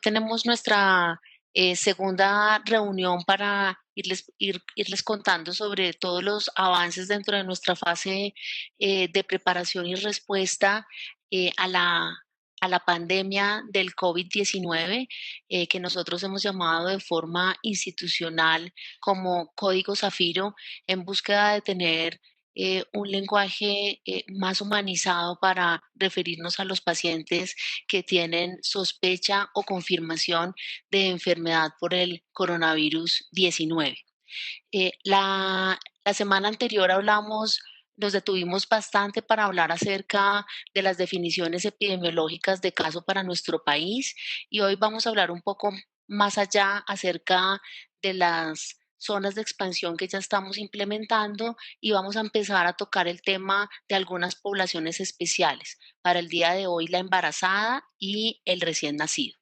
tenemos nuestra segunda reunión para irles contando sobre todos los avances dentro de nuestra fase de preparación y respuesta a la pandemia del COVID-19, que nosotros hemos llamado de forma institucional como Código Zafiro, en búsqueda de tener un lenguaje más humanizado para referirnos a los pacientes que tienen sospecha o confirmación de enfermedad por el coronavirus 19. La semana anterior nos detuvimos bastante para hablar acerca de las definiciones epidemiológicas de caso para nuestro país y hoy vamos a hablar un poco más allá acerca de las zonas de expansión que ya estamos implementando y vamos a empezar a tocar el tema de algunas poblaciones especiales. Para el día de hoy, la embarazada y el recién nacido.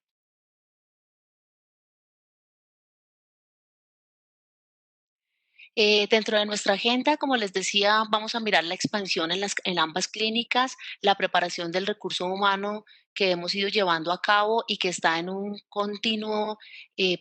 Dentro de nuestra agenda, como les decía, vamos a mirar la expansión en ambas clínicas, la preparación del recurso humano que hemos ido llevando a cabo y que está en un continuo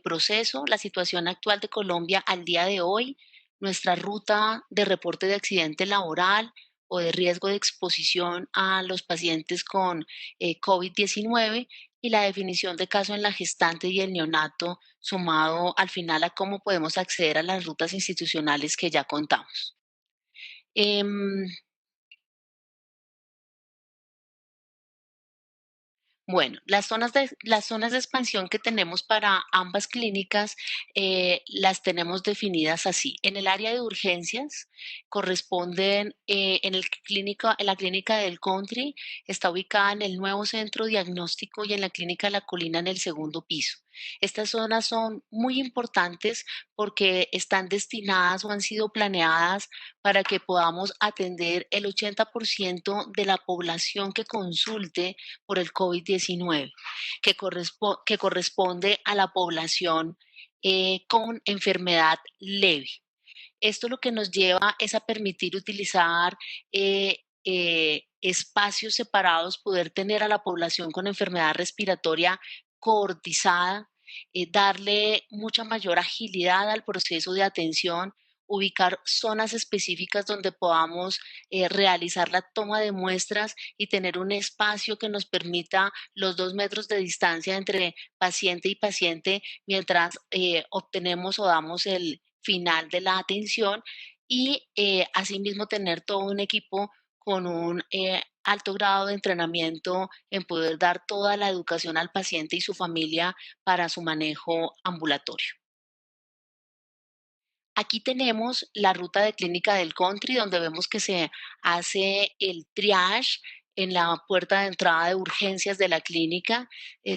proceso, la situación actual de Colombia al día de hoy, nuestra ruta de reporte de accidente laboral o de riesgo de exposición a los pacientes con COVID-19 y la definición de caso en la gestante y el neonato sumado al final a cómo podemos acceder a las rutas institucionales que ya contamos. Em, Bueno, las zonas de expansión que tenemos para ambas clínicas las tenemos definidas así. En el área de urgencias corresponden en la clínica del Country, está ubicada en el nuevo centro diagnóstico y en la clínica La Colina en el segundo piso. Estas zonas son muy importantes porque están destinadas o han sido planeadas para que podamos atender el 80% de la población que consulte por el COVID-19, que corresponde a la población con enfermedad leve. Esto lo que nos lleva es a permitir utilizar espacios separados, poder tener a la población con enfermedad respiratoria coortizada, darle mucha mayor agilidad al proceso de atención, ubicar zonas específicas donde podamos realizar la toma de muestras y tener un espacio que nos permita los 2 metros de distancia entre paciente y paciente mientras obtenemos o damos el final de la atención y asimismo tener todo un equipo con un alto grado de entrenamiento en poder dar toda la educación al paciente y su familia para su manejo ambulatorio. Aquí tenemos la ruta de clínica del country, donde vemos que se hace el triage en la puerta de entrada de urgencias de la clínica.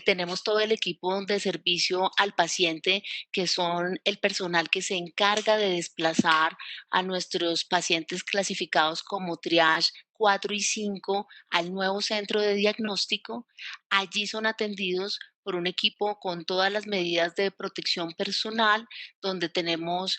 Tenemos todo el equipo de servicio al paciente, que son el personal que se encarga de desplazar a nuestros pacientes clasificados como triage 4 y 5 al nuevo centro de diagnóstico. Allí son atendidos por un equipo con todas las medidas de protección personal, donde tenemos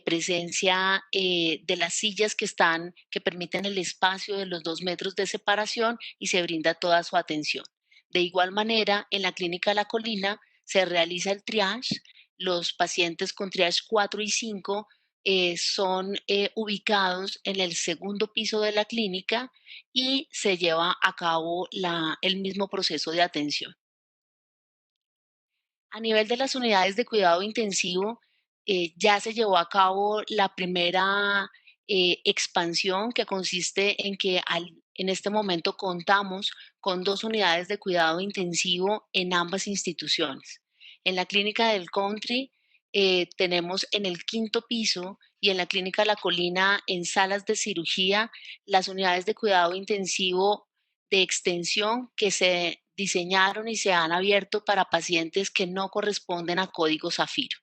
presencia de las sillas que permiten el espacio de los 2 metros de separación y se brinda toda su atención. De igual manera, en la clínica La Colina se realiza el triage. Los pacientes con triage 4 y 5 son ubicados en el segundo piso de la clínica y se lleva a cabo el mismo proceso de atención. A nivel de las unidades de cuidado intensivo, ya se llevó a cabo la primera expansión que consiste en que en este momento contamos con 2 unidades de cuidado intensivo en ambas instituciones. En la clínica del Country tenemos en el quinto piso y en la clínica La Colina en salas de cirugía las unidades de cuidado intensivo de extensión que se diseñaron y se han abierto para pacientes que no corresponden a código Zafiro.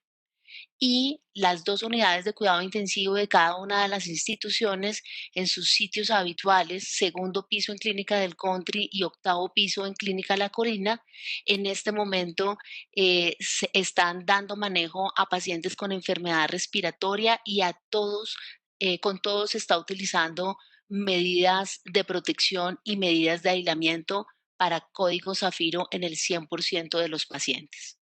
Y las 2 unidades de cuidado intensivo de cada una de las instituciones en sus sitios habituales, segundo piso en Clínica del Country y octavo piso en Clínica La Corina, en este momento se están dando manejo a pacientes con enfermedad respiratoria y a todos, con todos se está utilizando medidas de protección y medidas de aislamiento para código Zafiro en el 100% de los pacientes.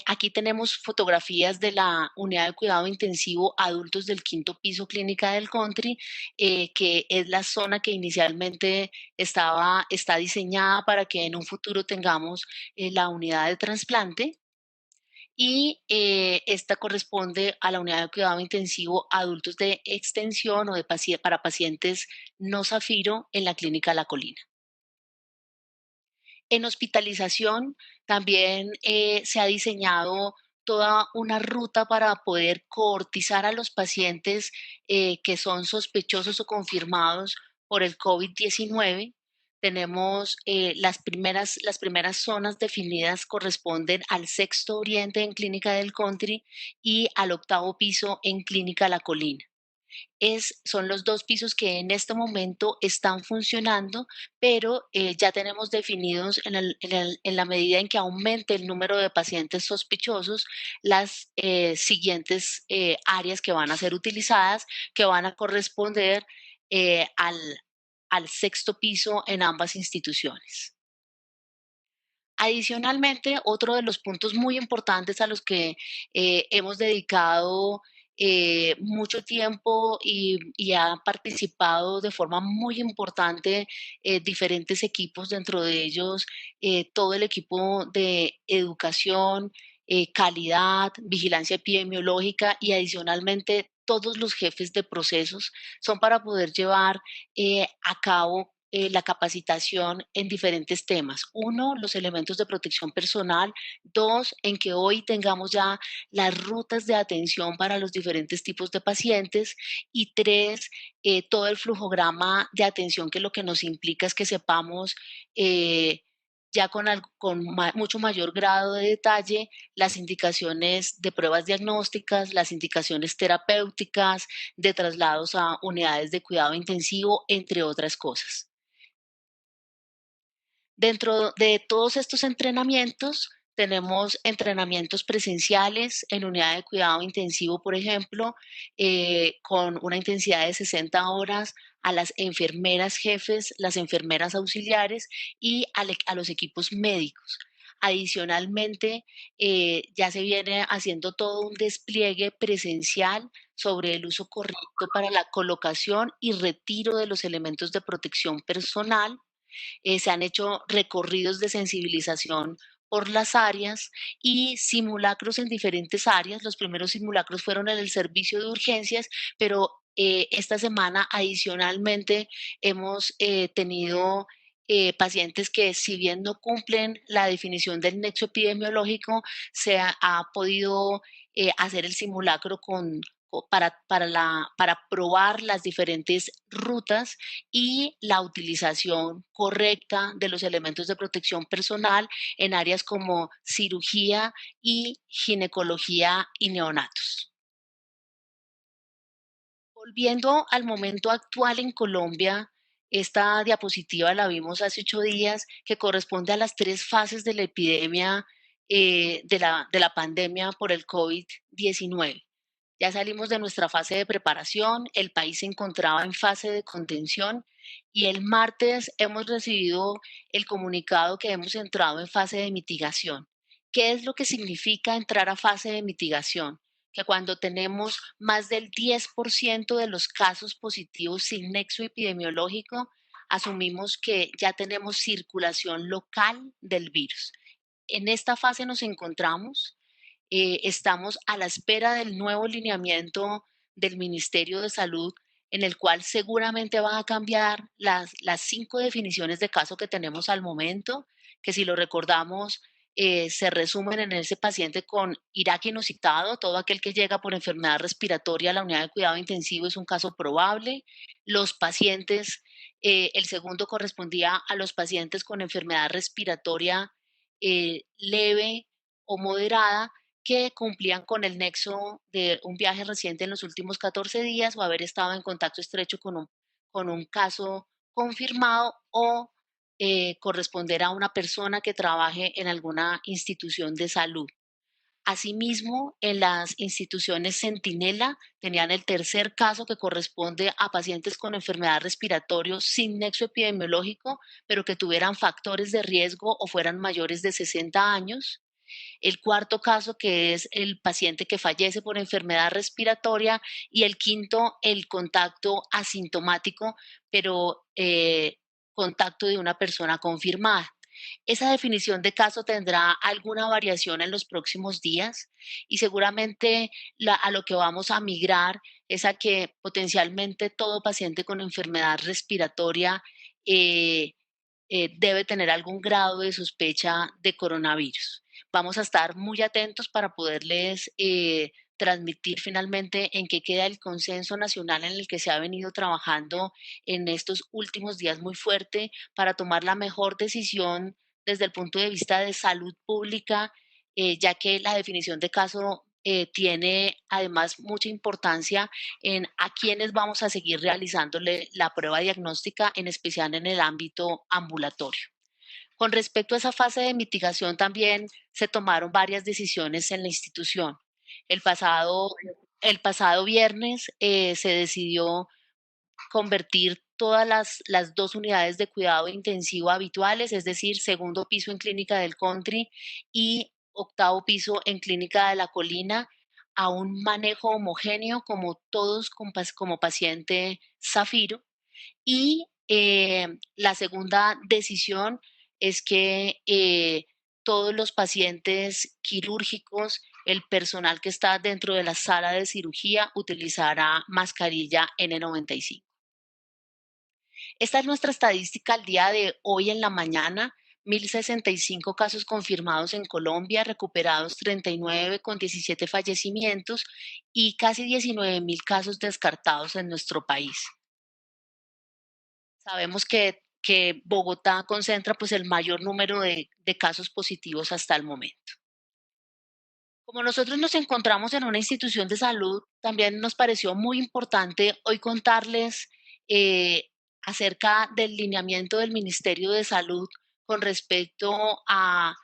Aquí tenemos fotografías de la unidad de cuidado intensivo adultos del quinto piso Clínica del Country, que es la zona que inicialmente está diseñada para que en un futuro tengamos la unidad de trasplante. Y esta corresponde a la unidad de cuidado intensivo adultos de extensión o para pacientes no Zafiro en la Clínica La Colina. En hospitalización también se ha diseñado toda una ruta para poder cohortizar a los pacientes que son sospechosos o confirmados por el COVID-19. Tenemos las primeras zonas definidas corresponden al sexto oriente en Clínica del Country y al octavo piso en Clínica La Colina. Son los dos pisos que en este momento están funcionando, pero ya tenemos definidos en la medida en que aumente el número de pacientes sospechosos, las siguientes áreas que van a ser utilizadas, que van a corresponder al sexto piso en ambas instituciones. Adicionalmente, otro de los puntos muy importantes a los que hemos dedicado mucho tiempo y han participado de forma muy importante diferentes equipos, dentro de ellos todo el equipo de educación, calidad, vigilancia epidemiológica y adicionalmente todos los jefes de procesos, son para poder llevar a cabo la capacitación en diferentes temas. Uno, los elementos de protección personal. Dos, en que hoy tengamos ya las rutas de atención para los diferentes tipos de pacientes. Y tres, todo el flujograma de atención, que lo que nos implica es que sepamos ya con mucho mayor grado de detalle las indicaciones de pruebas diagnósticas, las indicaciones terapéuticas, de traslados a unidades de cuidado intensivo, entre otras cosas. Dentro de todos estos entrenamientos, tenemos entrenamientos presenciales en unidad de cuidado intensivo, por ejemplo, con una intensidad de 60 horas a las enfermeras jefes, las enfermeras auxiliares y a los equipos médicos. Adicionalmente, ya se viene haciendo todo un despliegue presencial sobre el uso correcto para la colocación y retiro de los elementos de protección personal. Se han hecho recorridos de sensibilización por las áreas y simulacros en diferentes áreas. Los primeros simulacros fueron en el servicio de urgencias, pero esta semana adicionalmente hemos tenido pacientes que, si bien no cumplen la definición del nexo epidemiológico, ha podido hacer el simulacro para probar las diferentes rutas y la utilización correcta de los elementos de protección personal en áreas como cirugía y ginecología y neonatos. Volviendo al momento actual en Colombia, esta diapositiva la vimos hace 8 días, que corresponde a las tres fases de la epidemia de la pandemia por el COVID-19. Ya salimos de nuestra fase de preparación, el país se encontraba en fase de contención y el martes hemos recibido el comunicado que hemos entrado en fase de mitigación. ¿Qué es lo que significa entrar a fase de mitigación? Que cuando tenemos más del 10% de los casos positivos sin nexo epidemiológico, asumimos que ya tenemos circulación local del virus. En esta fase nos encontramos. Estamos a la espera del nuevo lineamiento del Ministerio de Salud, en el cual seguramente van a cambiar las 5 definiciones de caso que tenemos al momento, que, si lo recordamos, se resumen en ese paciente con iraquinocitado. Todo aquel que llega por enfermedad respiratoria a la unidad de cuidado intensivo es un caso probable. Los pacientes, el segundo correspondía a los pacientes con enfermedad respiratoria leve o moderada, que cumplían con el nexo de un viaje reciente en los últimos 14 días o haber estado en contacto estrecho con un caso confirmado, o corresponder a una persona que trabaje en alguna institución de salud. Asimismo, en las instituciones Centinela tenían el tercer caso que corresponde a pacientes con enfermedad respiratoria sin nexo epidemiológico, pero que tuvieran factores de riesgo o fueran mayores de 60 años. El cuarto caso, que es el paciente que fallece por enfermedad respiratoria. Y el quinto, el contacto asintomático, pero contacto de una persona confirmada. Esa definición de caso tendrá alguna variación en los próximos días y seguramente a lo que vamos a migrar es a que potencialmente todo paciente con enfermedad respiratoria eh, debe tener algún grado de sospecha de coronavirus. Vamos a estar muy atentos para poderles transmitir finalmente en qué queda el consenso nacional en el que se ha venido trabajando en estos últimos días muy fuerte para tomar la mejor decisión desde el punto de vista de salud pública, ya que la definición de caso tiene además mucha importancia en a quiénes vamos a seguir realizándole la prueba diagnóstica, en especial en el ámbito ambulatorio. Con respecto a esa fase de mitigación, también se tomaron varias decisiones en la institución. El pasado, el pasado viernes se decidió convertir todas las dos unidades de cuidado intensivo habituales, es decir, segundo piso en Clínica del Country y octavo piso en Clínica de la Colina, a un manejo homogéneo como todos como paciente Zafiro. Y la segunda decisión es que todos los pacientes quirúrgicos, el personal que está dentro de la sala de cirugía utilizará mascarilla N95. Esta es nuestra estadística al día de hoy en la mañana. 1.065 casos confirmados en Colombia, recuperados 39 con 17 fallecimientos y casi 19.000 casos descartados en nuestro país. Sabemos que Bogotá concentra pues el mayor número de casos positivos hasta el momento. Como nosotros nos encontramos en una institución de salud, también nos pareció muy importante hoy contarles acerca del lineamiento del Ministerio de Salud con respecto a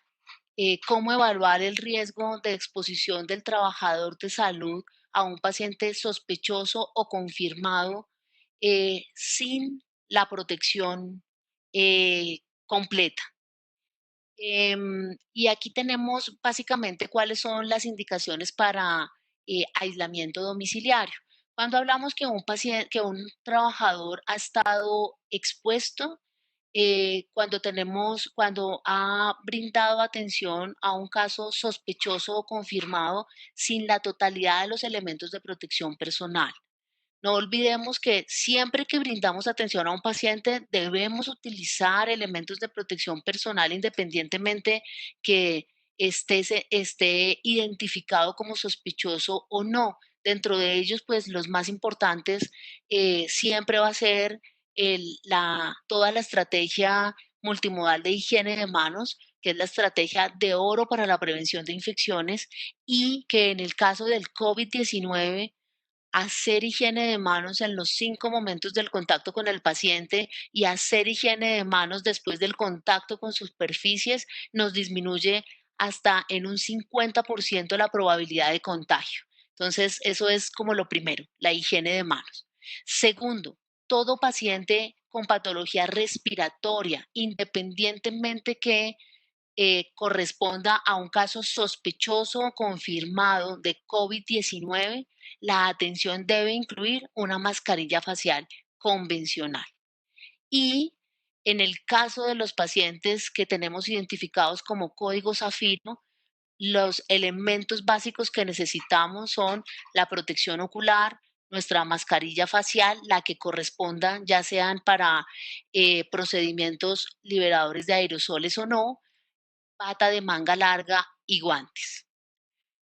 cómo evaluar el riesgo de exposición del trabajador de salud a un paciente sospechoso o confirmado sin la protección completa. Y aquí tenemos básicamente cuáles son las indicaciones para aislamiento domiciliario. Cuando hablamos que un paciente, que un trabajador ha estado expuesto, cuando ha brindado atención a un caso sospechoso o confirmado sin la totalidad de los elementos de protección personal. No olvidemos que siempre que brindamos atención a un paciente debemos utilizar elementos de protección personal independientemente que esté identificado como sospechoso o no. Dentro de ellos, pues los más importantes siempre va a ser toda la estrategia multimodal de higiene de manos, que es la estrategia de oro para la prevención de infecciones y que en el caso del COVID-19 hacer higiene de manos en los 5 momentos del contacto con el paciente y hacer higiene de manos después del contacto con superficies nos disminuye hasta en un 50% la probabilidad de contagio. Entonces, eso es como lo primero, la higiene de manos. Segundo, todo paciente con patología respiratoria, independientemente que corresponda a un caso sospechoso o confirmado de COVID-19, la atención debe incluir una mascarilla facial convencional. Y en el caso de los pacientes que tenemos identificados como código Zafiro, los elementos básicos que necesitamos son la protección ocular, nuestra mascarilla facial, la que corresponda, ya sean para procedimientos liberadores de aerosoles o no, bata de manga larga y guantes.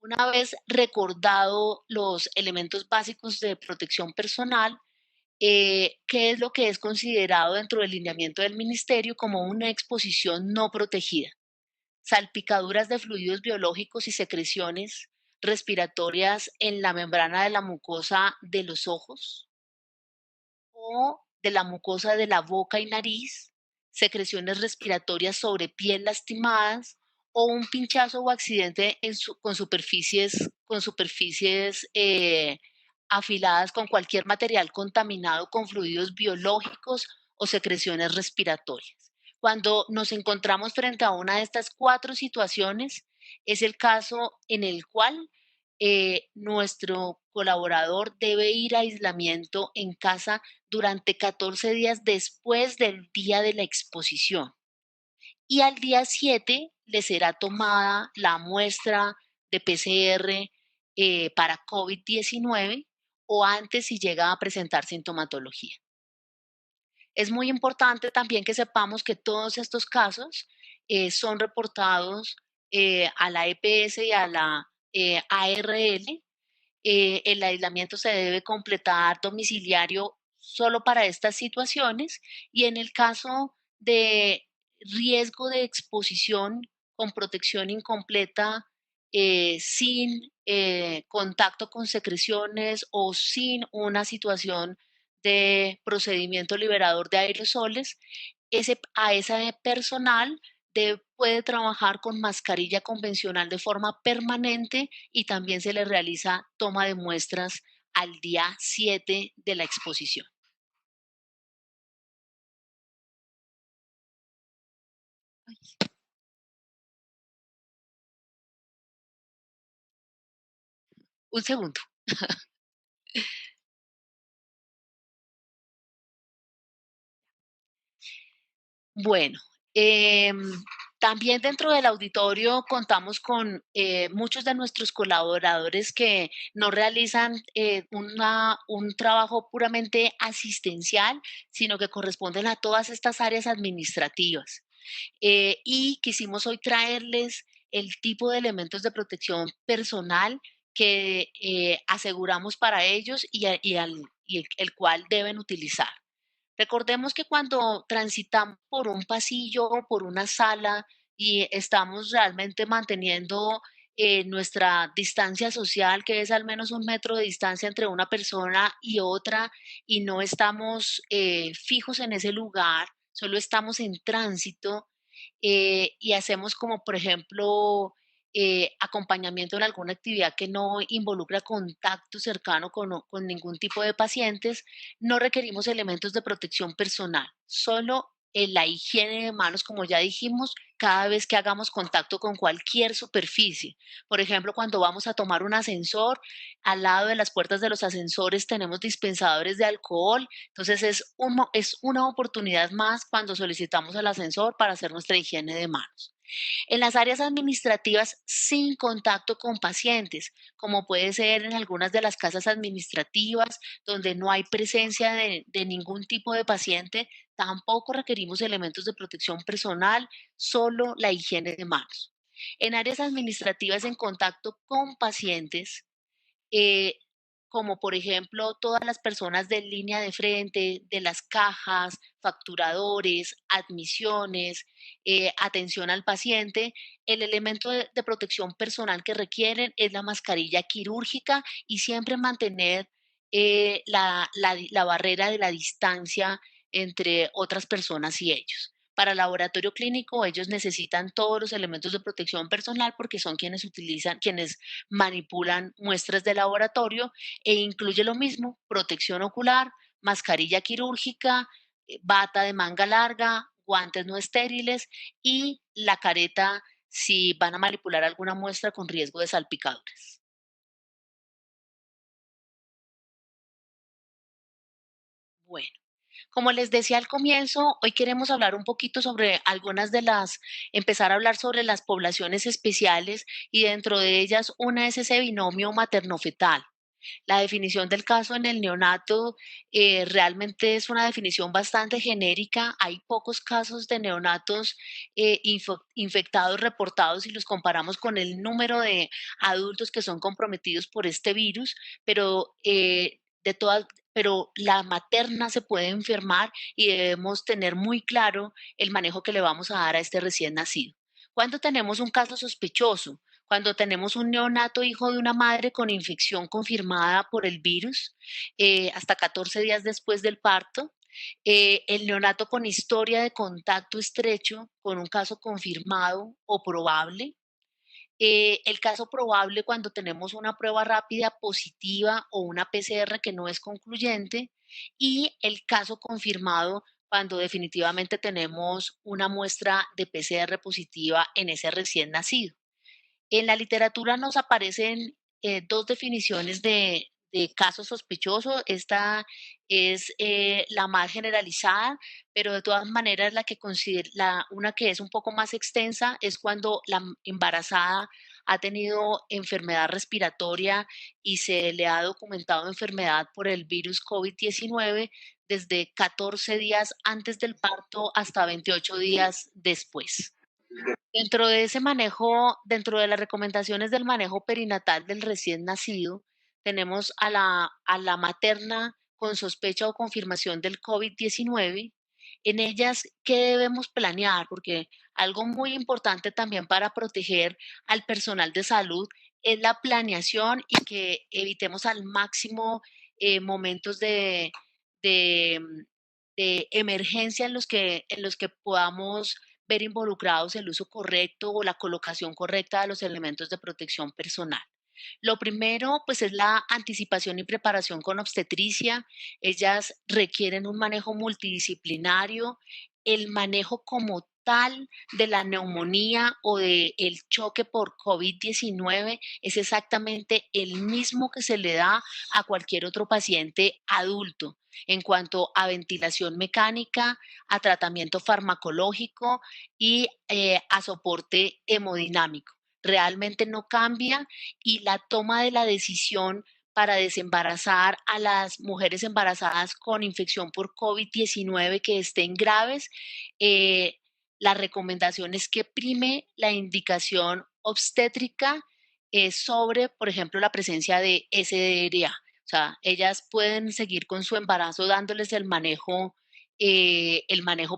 Una vez recordado los elementos básicos de protección personal, ¿qué es lo que es considerado dentro del lineamiento del ministerio como una exposición no protegida? Salpicaduras de fluidos biológicos y secreciones respiratorias en la membrana de la mucosa de los ojos o de la mucosa de la boca y nariz, secreciones respiratorias sobre piel lastimadas o un pinchazo o accidente con superficies afiladas con cualquier material contaminado con fluidos biológicos o secreciones respiratorias. Cuando nos encontramos frente a una de estas cuatro situaciones, es el caso en el cual nuestro colaborador debe ir a aislamiento en casa durante 14 días después del día de la exposición. Y al día 7 le será tomada la muestra de PCR para COVID-19 o antes si llega a presentar sintomatología. Es muy importante también que sepamos que todos estos casos son reportados a la EPS y a la ARL. El aislamiento se debe completar domiciliario solo para estas situaciones y en el caso de riesgo de exposición con protección incompleta, sin contacto con secreciones o sin una situación de procedimiento liberador de aerosoles, a ese personal puede trabajar con mascarilla convencional de forma permanente y también se le realiza toma de muestras al día 7 de la exposición. Un segundo. Bueno, em, también dentro del auditorio contamos con muchos de nuestros colaboradores que no realizan un trabajo puramente asistencial, sino que corresponden a todas estas áreas administrativas. Y quisimos hoy traerles el tipo de elementos de protección personal que aseguramos para ellos y el cual deben utilizar. Recordemos que cuando transitamos por un pasillo o por una sala y estamos realmente manteniendo nuestra distancia social, que es al menos 1 metro de distancia entre una persona y otra, y no estamos fijos en ese lugar, solo estamos en tránsito y hacemos como, por ejemplo, acompañamiento en alguna actividad que no involucra contacto cercano con ningún tipo de pacientes, no requerimos elementos de protección personal, solo en la higiene de manos, como ya dijimos, cada vez que hagamos contacto con cualquier superficie. Por ejemplo, cuando vamos a tomar un ascensor, al lado de las puertas de los ascensores tenemos dispensadores de alcohol, entonces es una oportunidad más cuando solicitamos el ascensor para hacer nuestra higiene de manos. En las áreas administrativas sin contacto con pacientes, como puede ser en algunas de las casas administrativas donde no hay presencia de ningún tipo de paciente, tampoco requerimos elementos de protección personal, solo la higiene de manos. En áreas administrativas en contacto con pacientes, eh, como por ejemplo todas las personas de línea de frente, de las cajas, facturadores, admisiones, atención al paciente, el elemento de protección personal que requieren es la mascarilla quirúrgica y siempre mantener la barrera de la distancia entre otras personas y ellos. Para el laboratorio clínico, ellos necesitan todos los elementos de protección personal porque son quienes manipulan muestras de laboratorio e incluye lo mismo, protección ocular, mascarilla quirúrgica, bata de manga larga, guantes no estériles y la careta si van a manipular alguna muestra con riesgo de salpicadores. Bueno. Como les decía al comienzo, hoy queremos hablar un poquito sobre empezar a hablar sobre las poblaciones especiales y dentro de ellas una es ese binomio materno-fetal. La definición del caso en el neonato realmente es una definición bastante genérica. Hay pocos casos de neonatos infectados reportados si los comparamos con el número de adultos que son comprometidos por este virus, pero de todas, pero la materna se puede enfermar y debemos tener muy claro el manejo que le vamos a dar a este recién nacido. Cuando tenemos un caso sospechoso, cuando tenemos un neonato hijo de una madre con infección confirmada por el virus, hasta 14 días después del parto, El neonato con historia de contacto estrecho con un caso confirmado o probable. El caso probable cuando tenemos una prueba rápida positiva o una PCR que no es concluyente y el caso confirmado cuando definitivamente tenemos una muestra de PCR positiva en ese recién nacido. En la literatura nos aparecen dos definiciones de caso sospechoso. Esta es la más generalizada, pero de todas maneras una que es un poco más extensa es cuando la embarazada ha tenido enfermedad respiratoria y se le ha documentado enfermedad por el virus COVID-19 desde 14 días antes del parto hasta 28 días después. Dentro de ese manejo, dentro de las recomendaciones del manejo perinatal del recién nacido, tenemos a la materna con sospecha o confirmación del COVID-19. En ellas, ¿qué debemos planear? Porque algo muy importante también para proteger al personal de salud es la planeación y que evitemos al máximo momentos de, de emergencia en los que podamos ver involucrados el uso correcto o la colocación correcta de los elementos de protección personal. Lo primero, pues, es la anticipación y preparación con obstetricia. Ellas requieren un manejo multidisciplinario. El manejo como tal de la neumonía o del choque por COVID-19 es exactamente el mismo que se le da a cualquier otro paciente adulto en cuanto a ventilación mecánica, a tratamiento farmacológico y a soporte hemodinámico. Realmente no cambia y la toma de la decisión para desembarazar a las mujeres embarazadas con infección por COVID-19 que estén graves, eh, la recomendación es que prime la indicación obstétrica sobre, por ejemplo, la presencia de SDRA. O sea, ellas pueden seguir con su embarazo dándoles el manejo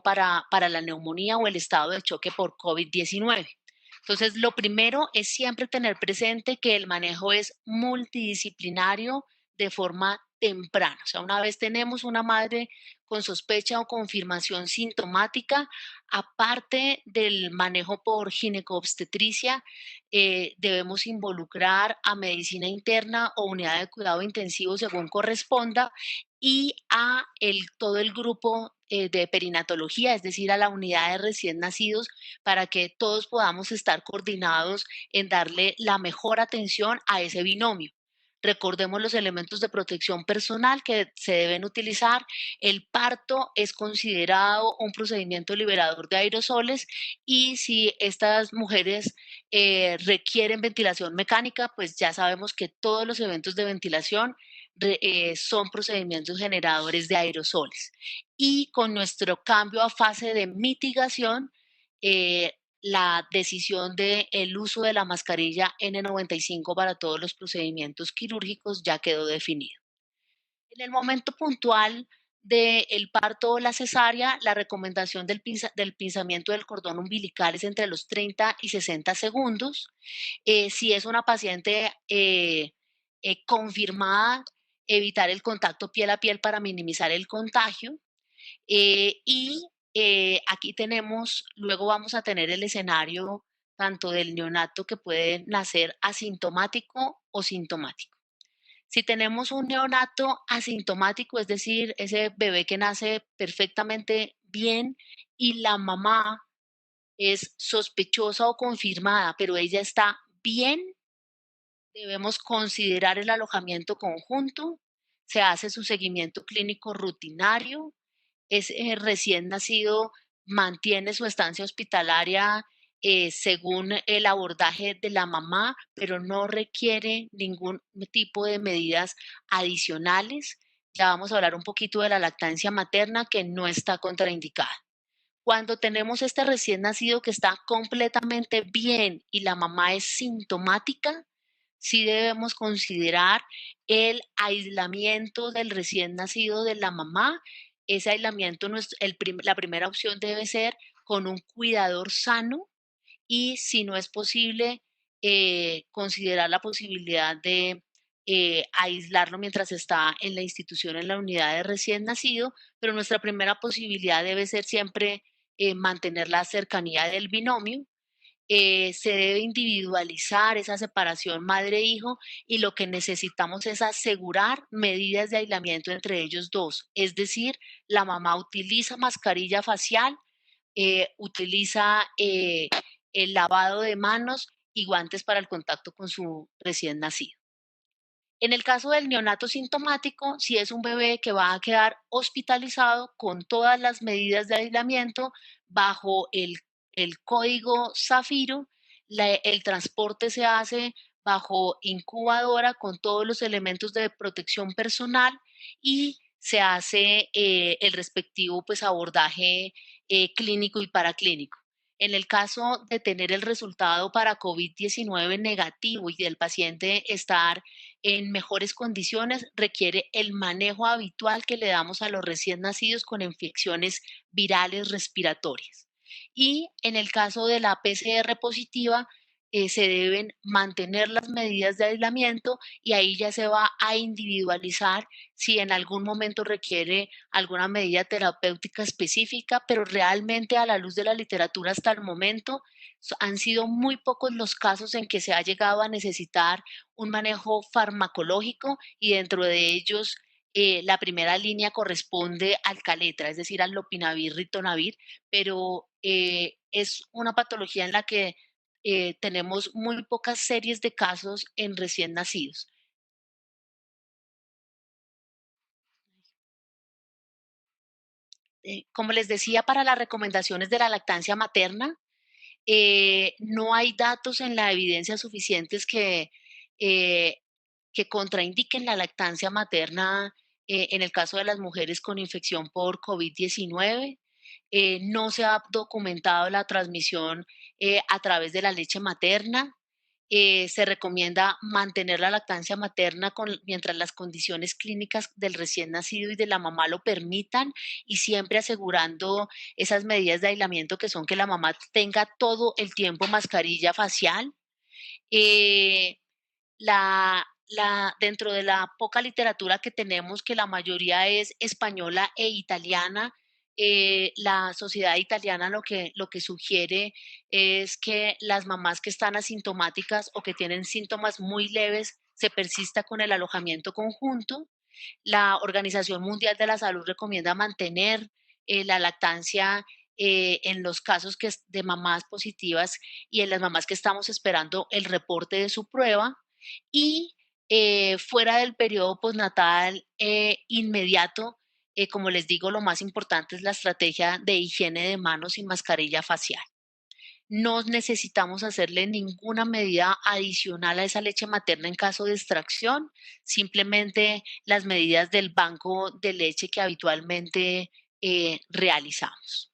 para la neumonía o el estado de choque por COVID-19. Entonces, lo primero es siempre tener presente que el manejo es multidisciplinario de forma temprana. O sea, una vez tenemos una madre con sospecha o confirmación sintomática, aparte del manejo por ginecobstetricia, debemos involucrar a medicina interna o unidad de cuidado intensivo según corresponda y todo el grupo de perinatología, es decir, a la unidad de recién nacidos, para que todos podamos estar coordinados en darle la mejor atención a ese binomio. Recordemos los elementos de protección personal que se deben utilizar. El parto es considerado un procedimiento liberador de aerosoles y si estas mujeres requieren ventilación mecánica, pues ya sabemos que todos los eventos de ventilación son procedimientos generadores de aerosoles. Y con nuestro cambio a fase de mitigación, la decisión del uso de la mascarilla N95 para todos los procedimientos quirúrgicos ya quedó definido. En el momento puntual del parto o la cesárea, la recomendación del pinzamiento del cordón umbilical es entre los 30 y 60 segundos. Si es una paciente confirmada, evitar el contacto piel a piel para minimizar el contagio. Aquí tenemos, luego vamos a tener el escenario tanto del neonato que puede nacer asintomático o sintomático. Si tenemos un neonato asintomático, es decir, ese bebé que nace perfectamente bien y la mamá es sospechosa o confirmada, pero ella está bien, debemos considerar el alojamiento conjunto, se hace su seguimiento clínico rutinario, ese recién nacido mantiene su estancia hospitalaria según el abordaje de la mamá, pero no requiere ningún tipo de medidas adicionales. Ya vamos a hablar un poquito de la lactancia materna que no está contraindicada. Cuando tenemos este recién nacido que está completamente bien y la mamá es sintomática, sí debemos considerar el aislamiento del recién nacido de la mamá. Ese aislamiento, la primera opción debe ser con un cuidador sano y si no es posible, considerar la posibilidad de aislarlo mientras está en la institución, en la unidad de recién nacido, pero nuestra primera posibilidad debe ser siempre mantener la cercanía del binomio. Se debe individualizar esa separación madre-hijo y lo que necesitamos es asegurar medidas de aislamiento entre ellos dos. Es decir, la mamá utiliza mascarilla facial, utiliza el lavado de manos y guantes para el contacto con su recién nacido. En el caso del neonato sintomático, si es un bebé que va a quedar hospitalizado con todas las medidas de aislamiento bajo el código Zafiro, el transporte se hace bajo incubadora con todos los elementos de protección personal y se hace el respectivo pues, abordaje clínico y paraclínico. En el caso de tener el resultado para COVID-19 negativo y del paciente estar en mejores condiciones, requiere el manejo habitual que le damos a los recién nacidos con infecciones virales respiratorias. Y en el caso de la PCR positiva, se deben mantener las medidas de aislamiento y ahí ya se va a individualizar si en algún momento requiere alguna medida terapéutica específica, pero realmente a la luz de la literatura hasta el momento han sido muy pocos los casos en que se ha llegado a necesitar un manejo farmacológico y dentro de ellos la primera línea corresponde al caletra, es decir, al lopinavir, ritonavir, pero es una patología en la que tenemos muy pocas series de casos en recién nacidos. Como les decía, para las recomendaciones de la lactancia materna, no hay datos en la evidencia suficientes eh, que contraindiquen la lactancia materna en el caso de las mujeres con infección por COVID-19. No se ha documentado la transmisión a través de la leche materna. Se recomienda mantener la lactancia materna mientras las condiciones clínicas del recién nacido y de la mamá lo permitan y siempre asegurando esas medidas de aislamiento que son que la mamá tenga todo el tiempo mascarilla facial. Eh, dentro de la poca literatura que tenemos, que la mayoría es española e italiana, la sociedad italiana lo que sugiere es que las mamás que están asintomáticas o que tienen síntomas muy leves se persista con el alojamiento conjunto. La Organización Mundial de la Salud recomienda mantener la lactancia en los casos de mamás positivas y en las mamás que estamos esperando el reporte de su prueba y fuera del periodo postnatal inmediato, como les digo, lo más importante es la estrategia de higiene de manos y mascarilla facial. No necesitamos hacerle ninguna medida adicional a esa leche materna en caso de extracción, simplemente las medidas del banco de leche que habitualmente realizamos.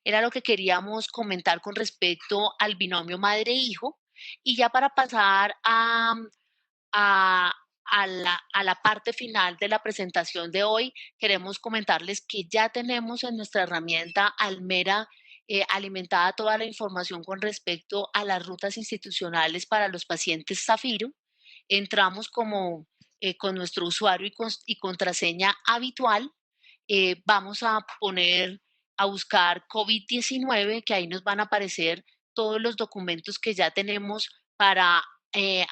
Era lo que queríamos comentar con respecto al binomio madre-hijo. Y ya para pasar a, a la parte final de la presentación de hoy, queremos comentarles que ya tenemos en nuestra herramienta Almera alimentada toda la información con respecto a las rutas institucionales para los pacientes Zafiro. Entramos con nuestro usuario y contraseña habitual. Vamos a poner a buscar COVID-19, que ahí nos van a aparecer todos los documentos que ya tenemos para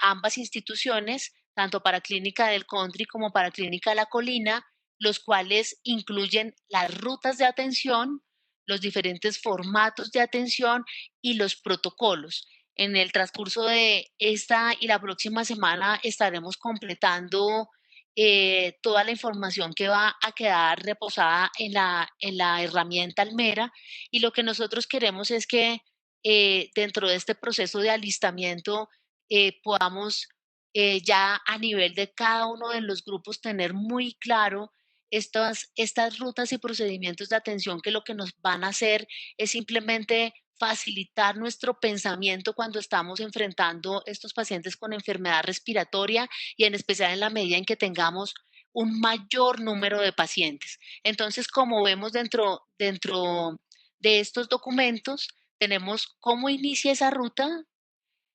ambas instituciones, tanto para Clínica del Country como para Clínica La Colina, los cuales incluyen las rutas de atención, los diferentes formatos de atención y los protocolos. En el transcurso de esta y la próxima semana estaremos completando toda la información que va a quedar reposada en la herramienta Almera y lo que nosotros queremos es que dentro de este proceso de alistamiento podamos ya a nivel de cada uno de los grupos tener muy claro estas rutas y procedimientos de atención que lo que nos van a hacer es simplemente facilitar nuestro pensamiento cuando estamos enfrentando estos pacientes con enfermedad respiratoria y en especial en la medida en que tengamos un mayor número de pacientes. Entonces, como vemos dentro de estos documentos, tenemos cómo inicia esa ruta,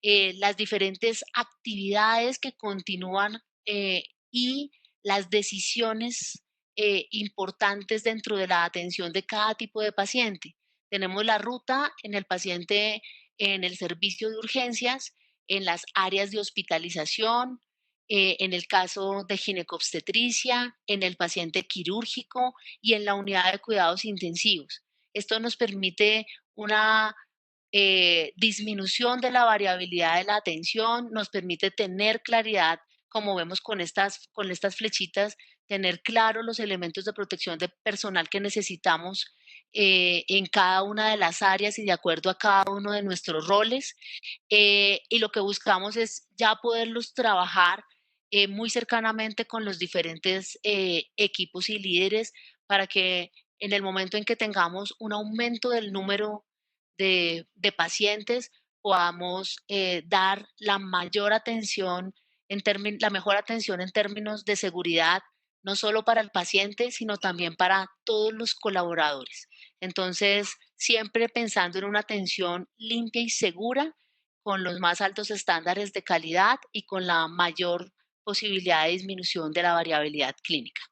las diferentes actividades que continúan y las decisiones importantes dentro de la atención de cada tipo de paciente. Tenemos la ruta en el paciente en el servicio de urgencias, en las áreas de hospitalización, en el caso de ginecobstetricia, en el paciente quirúrgico y en la unidad de cuidados intensivos. Esto nos permite una disminución de la variabilidad de la atención, nos permite tener claridad, como vemos con estas flechitas, tener claro los elementos de protección de personal que necesitamos en cada una de las áreas y de acuerdo a cada uno de nuestros roles. Y lo que buscamos es ya poderlos trabajar muy cercanamente con los diferentes equipos y líderes para que en el momento en que tengamos un aumento del número de pacientes, podamos dar la mayor atención, la mejor atención en términos de seguridad, no solo para el paciente, sino también para todos los colaboradores. Entonces, siempre pensando en una atención limpia y segura, con los más altos estándares de calidad y con la mayor posibilidad de disminución de la variabilidad clínica.